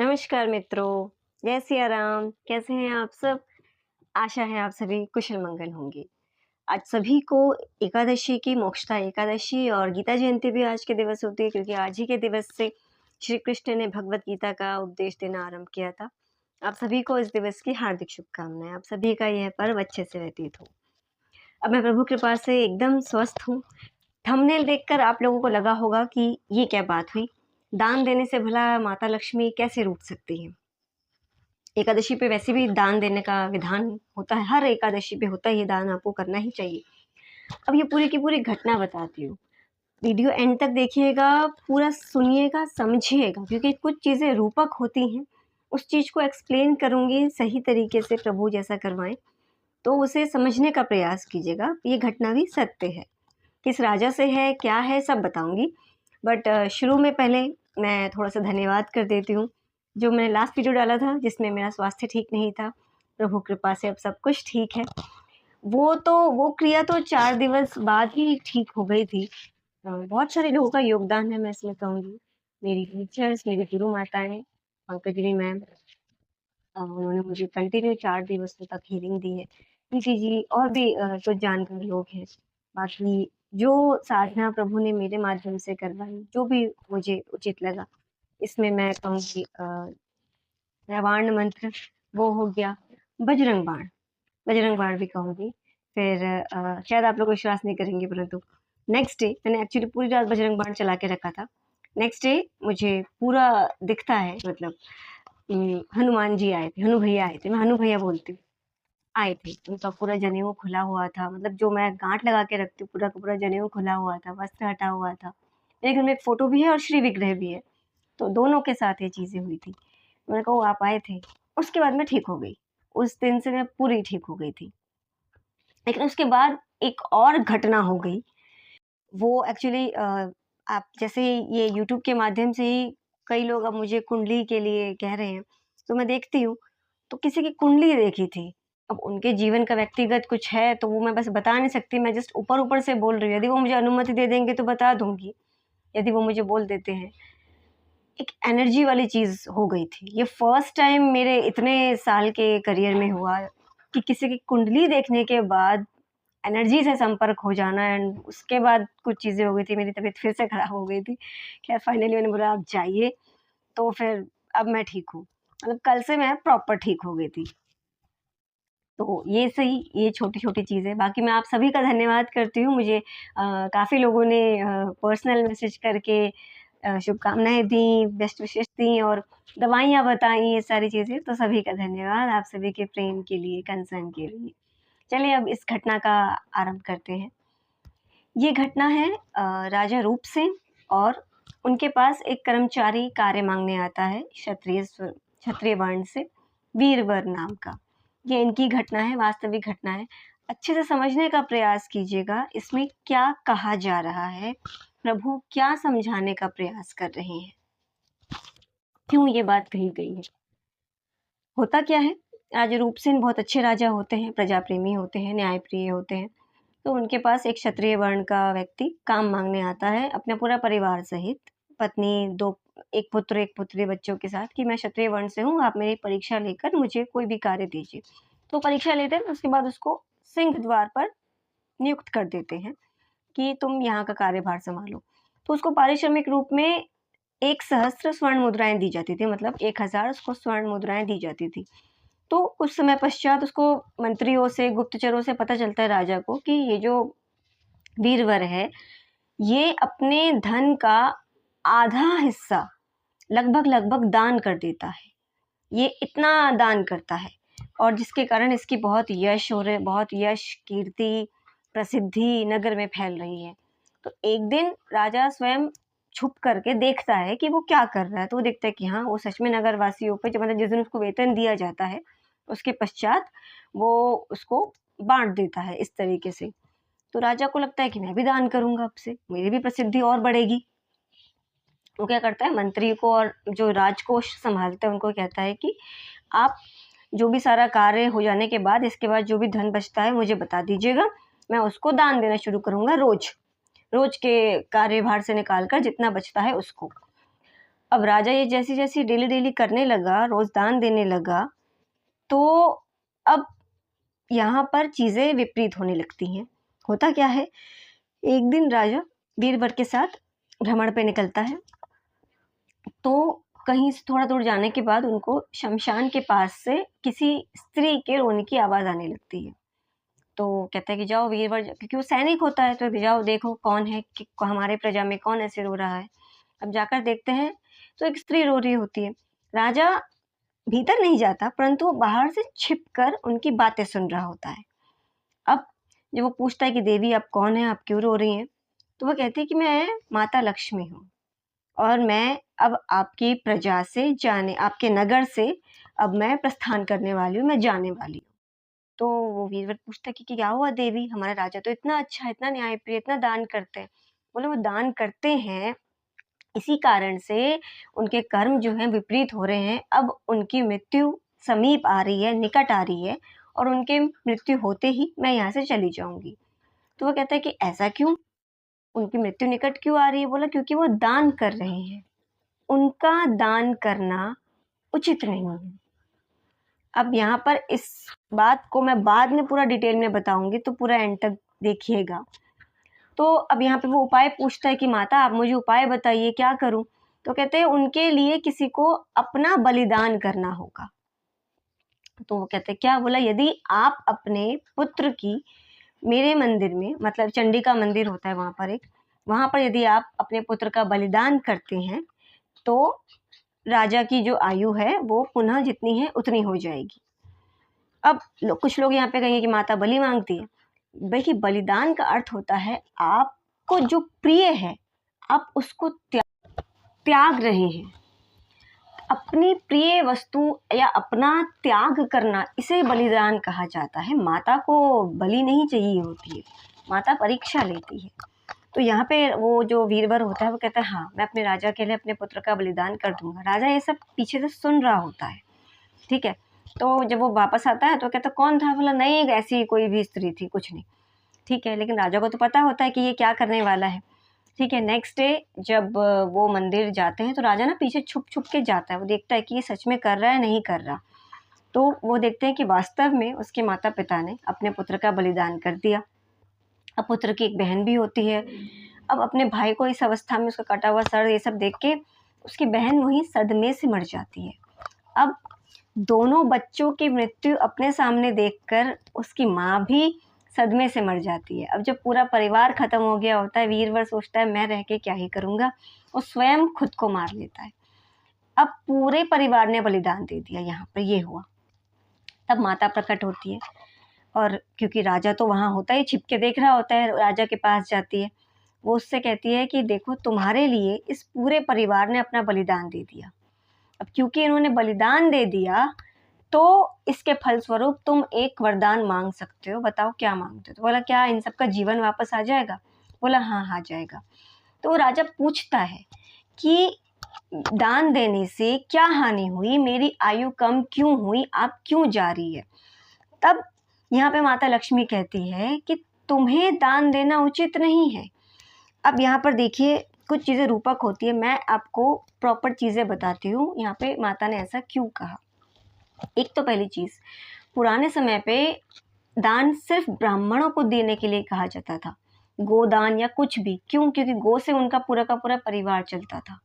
नमस्कार मित्रों, जय सिया राम। कैसे हैं आप सब? आशा है आप सभी कुशल-मंगल होंगे। आज सभी को एकादशी की मोक्षदा एकादशी और गीता जयंती भी आज के दिवस होती है क्योंकि आज ही के दिवस से श्री कृष्ण ने भगवत गीता का उपदेश देना आरंभ किया था। आप सभी को इस दिवस की हार्दिक शुभकामनाएँ। आप सभी का यह पर्व अच्छे से व्यतीत हो। अब मैं प्रभु कृपा से एकदम स्वस्थ हूँ। थंबनेल देखकर आप लोगों को लगा होगा कि ये क्या बात हुई? दान देने से भला माता लक्ष्मी कैसे रूठ सकती हैं? एकादशी पे वैसे भी दान देने का विधान होता है, हर एकादशी पे होता है ये दान आपको करना ही चाहिए। अब ये पूरी की पूरी घटना बताती हूँ। वीडियो एंड तक देखिएगा, पूरा सुनिएगा, समझिएगा क्योंकि कुछ चीज़ें रूपक होती हैं। उस चीज़ को एक्सप्लेन करूँगी सही तरीके से प्रभु जैसा करवाएँ, तो उसे समझने का प्रयास कीजिएगा। ये घटना भी सत्य है। किस राजा से है, क्या है, सब बताऊँगी। बट शुरू में पहले मैं थोड़ा-सा धन्यवाद कर देती हूँ। जो मैंने लास्ट वीडियो डाला था जिसमें मेरा स्वास्थ्य ठीक नहीं था, प्रभु कृपा से अब सब कुछ ठीक है। वो क्रिया तो 4 दिवस बाद ही ठीक हो गई थी। बहुत सारे लोगों का योगदान है मैं इसमें कहूँगी। मेरी टीचर्स, मेरी गुरु माताएँ, पंकजनी मैम, उन्होंने मुझे कंटिन्यू 4 दिवसों तक हीलिंग दी है। निशि जी और भी कुछ जानकार लोग हैं। बाकी जो साधना प्रभु ने मेरे माध्यम से करवाई, जो भी मुझे उचित लगा, इसमें मैं कहूँगी रावण मंत्र वो हो गया, बजरंग बाण, बजरंग बाण भी कहूँगी। फिर शायद आप लोग विश्वास नहीं करेंगे परंतु नेक्स्ट डे मैंने एक्चुअली पूरी रात बजरंग बाण चला के रखा था। नेक्स्ट डे मुझे पूरा दिखता है मतलब हनुमान जी आए थे, हनु भैया आए थे, मैं हनु भैया बोलती हूँ, आए थे। उनका पूरा जनेऊ खुला हुआ था, मतलब जो मैं गाँठ लगा के रखती हूँ, पूरा का पूरा जनेऊ खुला हुआ था, वस्त्र हटा हुआ था। मेरे घर में एक फ़ोटो भी है और श्री विग्रह भी है, तो दोनों के साथ ये चीज़ें हुई थी। मैंने कहा, "ओह! आप आए थे।" उसके बाद मैं ठीक हो गई। उस दिन से मैं पूरी ठीक हो गई थी। लेकिन उसके बाद एक और घटना हो गई, वो एक्चुअली आप जैसे ये यूट्यूब के माध्यम से ही कई लोग अब मुझे कुंडली के लिए कह रहे हैं, तो मैं देखती हूँ, तो किसी की कुंडली देखी थी। अब उनके जीवन का व्यक्तिगत कुछ है, तो वो मैं बस बता नहीं सकती, मैं जस्ट ऊपर-ऊपर से बोल रही हूँ। यदि वो मुझे अनुमति दे देंगे तो बता दूँगी, यदि वो मुझे बोल देते हैं। एक एनर्जी वाली चीज़ हो गई थी। ये फर्स्ट टाइम मेरे इतने साल के करियर में हुआ कि किसी की कुंडली देखने के बाद एनर्जी से संपर्क हो जाना एंड उसके बाद कुछ चीज़ें हो गई थी, मेरी तबीयत फिर से खराब हो गई थी। ख़ैर फाइनली मैंने बोला आप जाइए, तो फिर अब मैं ठीक हूँ। मतलब कल से मैं प्रॉपर ठीक हो गई थी। तो ये सही, ये छोटी-छोटी चीज़ें, बाकी मैं आप सभी का धन्यवाद करती हूँ। मुझे काफ़ी लोगों ने पर्सनल मैसेज करके शुभकामनाएँ दी, बेस्ट विशेस दी और दवाइयाँ बताई, ये सारी चीज़ें, तो सभी का धन्यवाद आप सभी के प्रेम के लिए, कंसर्न के लिए। चलिए अब इस घटना का आरंभ करते हैं। ये घटना है राजा रूप सिंह और उनके पास एक कर्मचारी कार्य माँगने आता है क्षत्रिय वर्ण से, वीरवर नाम का। ये इनकी घटना है, वास्तविक घटना है। अच्छे से समझने का प्रयास कीजिएगा, इसमें क्या कहा जा रहा है, प्रभु क्या समझाने का प्रयास कर रहे हैं, क्यों ये बात कही गई है। होता क्या है, राजा रूप सिंह बहुत अच्छे राजा होते हैं, प्रजा प्रेमी होते हैं, न्यायप्रिय होते हैं। तो उनके पास एक क्षत्रिय वर्ण का व्यक्ति काम माँगने आता है अपने पूरा परिवार सहित, पत्नी, 2 1 पुत्र, 1 पुत्री बच्चों के साथ कि मैं क्षत्रिय वर्ण से हूँ, आप मेरी परीक्षा लेकर मुझे कोई भी कार्य दीजिए। तो परीक्षा लेते हैं, उसके बाद उसको सिंह द्वार पर नियुक्त कर देते हैं कि तुम यहाँ का कार्यभार सँभालो। तो उसको पारिश्रमिक रूप में 1 सहस्त्र स्वर्ण मुद्राएँ दी जाती थी, मतलब 1000 उसको स्वर्ण मुद्राएँ दी जाती थी। तो कुछ समय पश्चात उसको मंत्रियों से, गुप्तचरों से पता चलता है राजा को कि ये जो वीरवर है, ये अपने धन का आधा हिस्सा लगभग-लगभग दान कर देता है। ये इतना दान करता है और जिसके कारण इसकी बहुत यश हो रहे बहुत यश, कीर्ति, प्रसिद्धि नगर में फैल रही है। तो एक दिन राजा स्वयं छुप करके देखता है कि वो क्या कर रहा है, तो वो देखता है कि हाँ, वो सच में नगरवासियों पे जो मतलब जिस दिन उसको वेतन दिया जाता है, उसके पश्चात वो उसको बाँट देता है इस तरीके से। तो राजा को लगता है कि मैं भी दान करूँगा अब से, मेरी भी प्रसिद्धि और बढ़ेगी। वो क्या करता है मंत्री को और जो राजकोष सँभालते हैं उनको कहता है कि आप जो भी सारा कार्य हो जाने के बाद इसके बाद जो भी धन बचता है मुझे बता दीजिएगा, मैं उसको दान देना शुरू करूँगा रोज़। रोज़ के कार्यभार से निकाल कर जितना बचता है उसको। अब राजा ये जैसी जैसी डेली डेली करने लगा, रोज दान देने लगा, तो अब यहाँ पर चीजें विपरीत होने लगती हैं। होता क्या है, एक दिन राजा बीरबल के साथ भ्रमण पे निकलता है, तो कहीं से थोड़ा दूर जाने के बाद उनको शमशान के पास से किसी स्त्री के रोने की आवाज आने लगती है। तो कहता है कि जाओ वीरवर, क्योंकि वो सैनिक होता है, तो जाओ देखो कौन है कि हमारे प्रजा में कौन ऐसे रो रहा है। अब जाकर देखते हैं तो एक स्त्री रो रही होती है। राजा भीतर नहीं जाता, परंतु वो बाहर से छिपकर उनकी बातें सुन रहा होता है। अब जब वो पूछता है कि देवी आप कौन है, आप क्यों रो रही हैं, तो वो कहती है कि मैं माता लक्ष्मी हूँ और मैं अब आपकी प्रजा से जाने, आपके नगर से अब मैं प्रस्थान करने वाली हूँ, मैं जाने वाली हूँ। तो वो वीरवर पूछता है कि क्या हुआ देवी, हमारा राजा तो इतना अच्छा है, इतना न्यायप्रिय, इतना दान करते हैं। बोले वो दान करते हैं, इसी कारण से उनके कर्म जो हैं विपरीत हो रहे हैं। अब उनकी मृत्यु समीप आ रही है, निकट आ रही है, और उनके मृत्यु होते ही मैं यहाँ से चली जाऊंगी। तो वो कहता है कि ऐसा क्यों, उनकी मृत्यु निकट क्यों आ रही है। बोला क्योंकि वो दान कर रहे हैं, उनका दान करना उचित नहीं है। अब यहाँ पर इस बात को मैं बाद में पूरा डिटेल में बताऊंगी, तो पूरा एंड तक देखिएगा। तो अब यहाँ पे वो उपाय पूछता है कि माता आप मुझे उपाय बताइए, क्या करूं। तो कहते हैं उनके लिए किसी को अपना बलिदान करना होगा। तो वो कहते हैं क्या। बोला यदि आप अपने पुत्र की मेरे मंदिर में, मतलब चंडिका मंदिर होता है वहां पर एक, वहां पर यदि आप अपने पुत्र का बलिदान करते हैं तो राजा की जो आयु है वो पुनः जितनी है उतनी हो जाएगी। अब कुछ लोग यहाँ पे कहेंगे कि माता बलि मांगती है। देखिए बलिदान का अर्थ होता है आपको जो प्रिय है आप उसको त्याग रहे हैं, अपनी प्रिय वस्तु या अपना त्याग करना, इसे बलिदान कहा जाता है। माता को बलि नहीं चाहिए होती है, माता परीक्षा लेती है। तो यहाँ पे वो जो वीरवर होता है वो कहता है हाँ मैं अपने राजा के लिए अपने पुत्र का बलिदान कर दूंगा। राजा ये सब पीछे से सुन रहा होता है, ठीक है। तो जब वो वापस आता है तो कहता कौन था। बोला नहीं ऐसी कोई भी स्त्री थी, कुछ नहीं, ठीक है। लेकिन राजा को तो पता होता है कि ये क्या करने वाला है, ठीक है। नेक्स्ट डे जब वो मंदिर जाते हैं तो राजा ना पीछे छुप छुप के जाता है, वो देखता है कि ये सच में कर रहा है नहीं कर रहा। तो वो देखते हैं कि वास्तव में उसके माता पिता ने अपने पुत्र का बलिदान कर दिया। अब पुत्र की एक बहन भी होती है। अब अपने भाई को इस अवस्था में, उसका कटा हुआ सर ये सब देख के उसकी बहन वहीं सदमे से मर जाती है। अब दोनों बच्चों की मृत्यु अपने सामने देखकर उसकी माँ भी सदमे से मर जाती है। अब जब पूरा परिवार खत्म हो गया होता है, वीरवर सोचता है मैं रह के क्या ही करूँगा, वो स्वयं खुद को मार लेता है। अब पूरे परिवार ने बलिदान दे दिया, यहाँ पर ये हुआ। तब माता प्रकट होती है और क्योंकि राजा तो वहाँ होता है, छिप के देख रहा होता है, राजा के पास जाती है। वो उससे कहती है कि देखो तुम्हारे लिए इस पूरे परिवार ने अपना बलिदान दे दिया। अब क्योंकि इन्होंने बलिदान दे दिया तो इसके फलस्वरूप तुम एक वरदान मांग सकते हो, बताओ क्या मांगते हो। तो बोला क्या इन सबका जीवन वापस आ जाएगा। बोला हाँ आ जाएगा। तो वो राजा पूछता है कि दान देने से क्या हानि हुई, मेरी आयु कम क्यों हुई, आप क्यों जा रही है। तब यहाँ पे माता लक्ष्मी कहती है कि तुम्हें दान देना उचित नहीं है। अब यहाँ पर देखिए कुछ चीज़ें रूपक होती है, मैं आपको प्रॉपर चीज़ें बताती हूँ यहाँ पे माता ने ऐसा क्यों कहा। एक तो पहली चीज़, पुराने समय पे दान सिर्फ ब्राह्मणों को देने के लिए कहा जाता था, गोदान या कुछ भी। क्यों, क्योंकि गो से उनका पूरा का पूरा परिवार चलता था।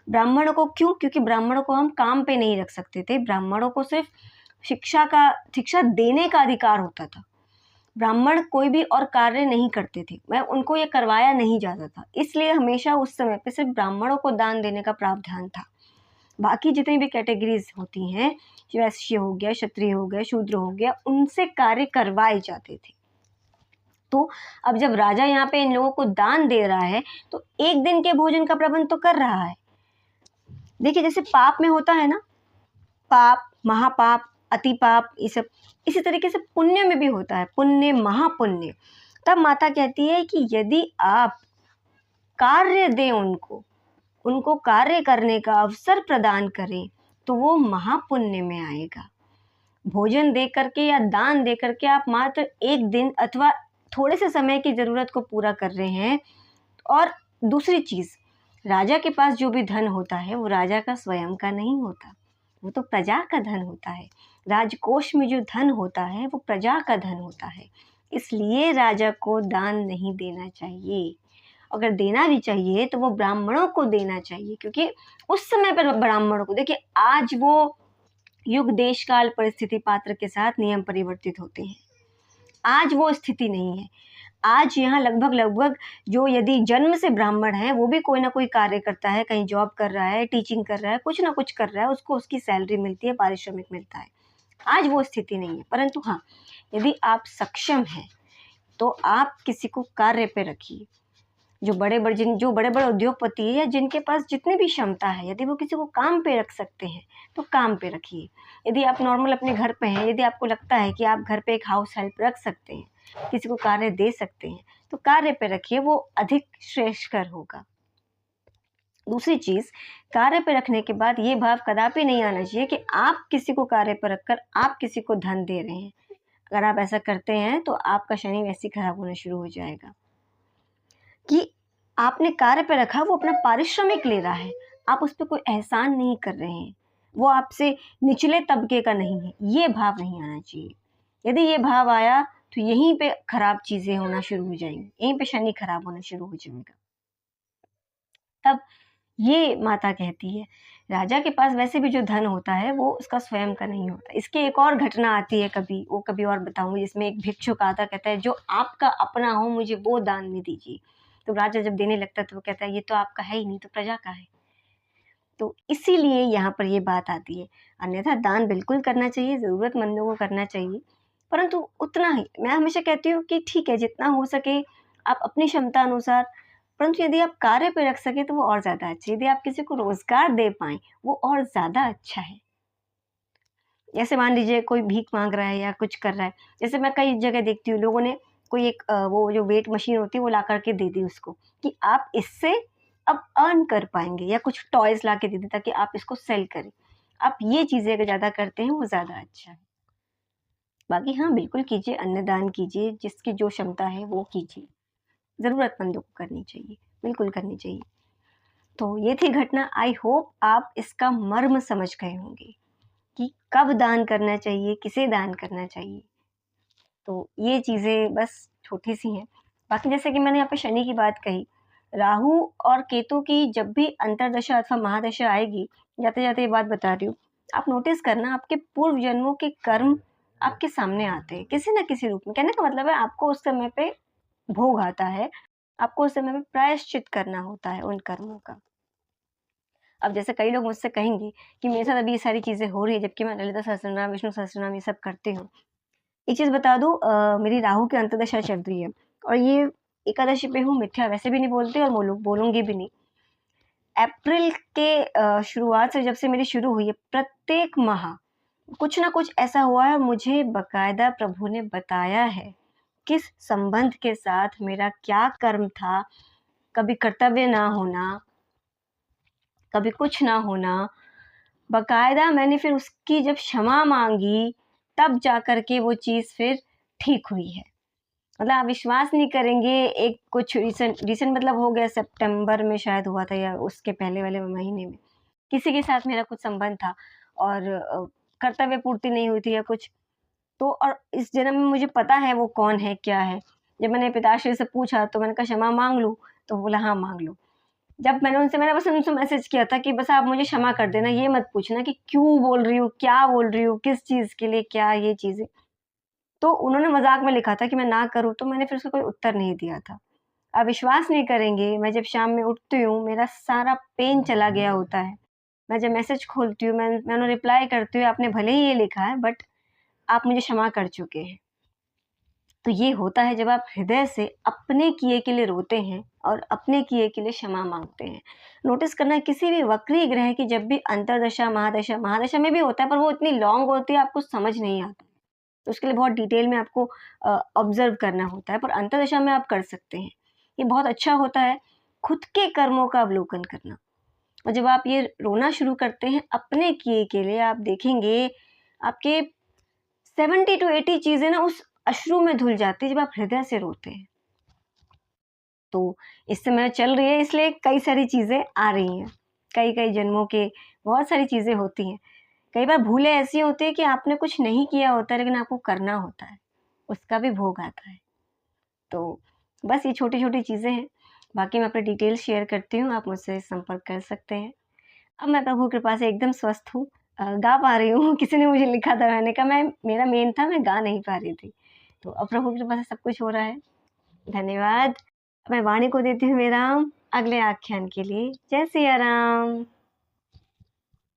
ब्राह्मणों को क्यों, क्योंकि ब्राह्मणों को हम काम पे नहीं रख सकते थे, ब्राह्मणों को सिर्फ शिक्षा देने का अधिकार होता था। ब्राह्मण कोई भी और कार्य नहीं करते थे, मैं उनको ये करवाया नहीं जाता था, इसलिए हमेशा उस समय पे सिर्फ ब्राह्मणों को दान देने का प्रावधान था। बाकी जितनी भी कैटेगरीज होती हैं, वैश्य हो गया, क्षत्रिय हो गया, शूद्र हो गया, उनसे कार्य करवाए जाते थे। तो अब जब राजा यहाँ पे इन लोगों को दान दे रहा है तो एक दिन के भोजन का प्रबंध तो कर रहा है। देखिए जैसे पाप में होता है ना, पाप, महापाप, अति पाप, ये सब इसी तरीके से पुण्य में भी होता है, पुण्य महापुण्य। तब माता कहती है कि यदि आप कार्य दें उनको कार्य करने का अवसर प्रदान करें तो वो महापुण्य में आएगा। भोजन दे करके या दान दे करके आप मात्र एक दिन अथवा थोड़े से समय की ज़रूरत को पूरा कर रहे हैं। और दूसरी चीज़, राजा के पास जो भी धन होता है वो राजा का स्वयं का नहीं होता, वो तो प्रजा का धन होता है। राजकोष में जो धन होता है वो प्रजा का धन होता है, इसलिए राजा को दान नहीं देना चाहिए। अगर देना भी चाहिए तो वो ब्राह्मणों को देना चाहिए, क्योंकि उस समय पर ब्राह्मणों को, देखिए आज वो युग देश काल परिस्थिति पात्र के साथ नियम परिवर्तित होते हैं, आज वो स्थिति नहीं है। आज यहाँ लगभग लगभग जो यदि जन्म से ब्राह्मण है वो भी कोई ना कोई कार्य करता है, कहीं जॉब कर रहा है, टीचिंग कर रहा है, कुछ ना कुछ कर रहा है, उसको उसकी सैलरी मिलती है, पारिश्रमिक मिलता है। आज वो स्थिति नहीं है। परंतु हाँ, यदि आप सक्षम हैं तो आप किसी को कार्य पे रखिए। जो बड़े बड़े उद्योगपति है या जिनके पास जितनी भी क्षमता है, यदि वो किसी को काम पे रख सकते हैं तो काम पे रखिए। यदि आप नॉर्मल अपने घर पे हैं, यदि आपको लगता है कि आप घर पे एक हाउस हेल्प रख सकते हैं, किसी को कार्य दे सकते हैं, तो कार्य पे रखिए, वो अधिक श्रेष्ठकर होगा। दूसरी चीज, कार्य पे रखने के बाद ये भाव कदापि नहीं आना चाहिए कि आप किसी को कार्य पर रखकर आप किसी को धन दे रहे हैं। अगर आप ऐसा करते हैं तो आपका शनि वैसे ही खराब होना शुरू हो जाएगा। कि आपने कार्य पे रखा, वो अपना पारिश्रमिक ले रहा है, आप उस पर कोई एहसान नहीं कर रहे हैं, वो आपसे निचले तबके का नहीं है, ये भाव नहीं आना चाहिए। यदि ये भाव आया तो यहीं पे खराब चीजें होना शुरू हो जाएंगी, यहीं पे शनि खराब होना शुरू हो जाएगा। तब ये माता कहती है, राजा के पास वैसे भी जो धन होता है वो उसका स्वयं का नहीं होता। इसकी एक और घटना आती है, कभी और बताऊंगी, जिसमें एक भिक्षुक आता, कहता है जो आपका अपना हो मुझे वो दान में दीजिए। तो राजा जब देने लगता है तो वो कहता है ये तो आपका है ही नहीं, तो प्रजा का है। तो इसीलिए यहाँ पर ये बात आती है। अन्यथा दान बिल्कुल करना चाहिए, ज़रूरतमंदों को करना चाहिए, परंतु उतना ही। मैं हमेशा कहती हूँ कि ठीक है, जितना हो सके आप अपनी क्षमता अनुसार, परंतु यदि आप कार्य पे रख सके तो वो और ज़्यादा अच्छा है। यदि आप किसी को रोज़गार दे पाएँ वो और ज़्यादा अच्छा है। जैसे मान लीजिए कोई भीख मांग रहा है या कुछ कर रहा है, जैसे मैं कई जगह देखती हूँ, लोगों ने कोई एक वो जो वेट मशीन होती है वो ला करके दे दी उसको, कि आप इससे अब अर्न कर पाएंगे, या कुछ टॉयज ला के दे दी ताकि आप इसको सेल करें। आप ये चीज़ें अगर ज़्यादा करते हैं वो ज़्यादा अच्छा है। बाकी हाँ, बिल्कुल कीजिए, अन्नदान कीजिए, जिसकी जो क्षमता है वो कीजिए, ज़रूरतमंदों को करनी चाहिए, बिल्कुल करनी चाहिए। तो ये थी घटना। आई होप आप इसका मर्म समझ गए होंगे कि कब दान करना चाहिए, किसे दान करना चाहिए। तो ये चीज़ें बस छोटी-सी हैं। बाकी जैसे कि मैंने यहाँ पे शनि की बात कही, राहु और केतु की जब भी अंतर्दशा अथवा महादशा आएगी, जाते-जाते ये बात बता रही हूँ, आप नोटिस करना आपके पूर्व जन्मों के कर्म आपके सामने आते हैं, किसी न किसी रूप में। कहने का मतलब है आपको उस समय पे भोग आता है, आपको उस समय पे प्रायश्चित करना होता है उन कर्मों का। अब जैसे कई लोग मुझसे कहेंगे कि मेरे साथ अभी ये सारी चीज़ें हो रही है, जबकि मैं ललिता सहस्त्रनाम, विष्णु सहस्त्रनाम ये सब करती हूँ। एक चीज़ बता दूँ, मेरी राहु की अंतर्दशा चल रही है और ये एकादशी पे हूँ, मिथ्या वैसे भी नहीं बोलती और बोलूँगी भी नहीं। अप्रैल के शुरुआत से, जब से मेरी शुरू हुई है, प्रत्येक माह कुछ ना कुछ ऐसा हुआ है, मुझे बकायदा प्रभु ने बताया है किस संबंध के साथ मेरा क्या कर्म था, कभी कर्तव्य ना होना, कभी कुछ ना होना। बकायदा मैंने फिर उसकी जब क्षमा मांगी तब जाकर के वो चीज़ फिर ठीक हुई है। मतलब आप विश्वास नहीं करेंगे, एक कुछ रिसेंट मतलब हो गया, सितंबर में शायद हुआ था या उसके पहले वाले महीने में, किसी के साथ मेरा कुछ संबंध था और कर्तव्य पूर्ति नहीं हुई थी या कुछ, तो और इस जन्म में मुझे पता है वो कौन है क्या है। जब मैंने पिताश्री से पूछा तो मैंने कहा क्षमा मांग लूँ, तो बोला हाँ मांग लो। जब मैंने बस उनसे मैसेज किया था कि बस आप मुझे क्षमा कर देना, ये मत पूछना कि क्यों बोल रही हूँ, क्या बोल रही हूँ, किस चीज़ के लिए, क्या ये चीज़ें। तो उन्होंने मज़ाक में लिखा था कि मैं ना करूँ, तो मैंने फिर उसका कोई उत्तर नहीं दिया था। आप विश्वास नहीं करेंगे, मैं जब शाम में उठती हूँ, मेरा सारा पेन चला गया होता है। मैं जब मैसेज खोलती हूँ, मैं उन्हें रिप्लाई करती हूँ, आपने भले ही ये लिखा है बट आप मुझे क्षमा कर चुके हैं। तो ये होता है जब आप हृदय से अपने किए के लिए रोते हैं और अपने किए के लिए क्षमा मांगते हैं। नोटिस करना, किसी भी वक्री ग्रह की जब भी अंतर्दशा, महादशा में भी होता है, पर वो इतनी लॉन्ग होती है आपको समझ नहीं आता, तो उसके लिए बहुत डिटेल में आपको ऑब्जर्व करना होता है, पर अंतर्दशा में आप कर सकते हैं। ये बहुत अच्छा होता है खुद के कर्मों का अवलोकन करना। और जब आप ये रोना शुरू करते हैं अपने किए के लिए, आप देखेंगे आपके 70 to 80 चीज़ें ना उस अश्रु में धुल जाती है जब आप हृदय से रोते हैं। तो इस समय चल रही है, इसलिए कई सारी चीज़ें आ रही हैं, कई कई जन्मों के बहुत सारी चीज़ें होती हैं। कई बार भूलें ऐसी होती है कि आपने कुछ नहीं किया होता है लेकिन आपको करना होता है, उसका भी भोग आता है। तो बस ये छोटी-छोटी चीज़ें हैं, बाकी मैं अपने डिटेल्स शेयर करती हूँ, आप मुझसे संपर्क कर सकते हैं। अब मैं प्रभु की कृपा से एकदम स्वस्थ हूँ, गा पा रही हूँ। किसी ने मुझे लिखा था, मैंने कहा मैं मेरा मेन था मैं गा नहीं पा रही थी। तो अब प्रभु की कृपा से सब कुछ हो रहा है। धन्यवाद। मैं वाणी को देती हूँ विराम अगले आख्यान के लिए। जय सिया राम।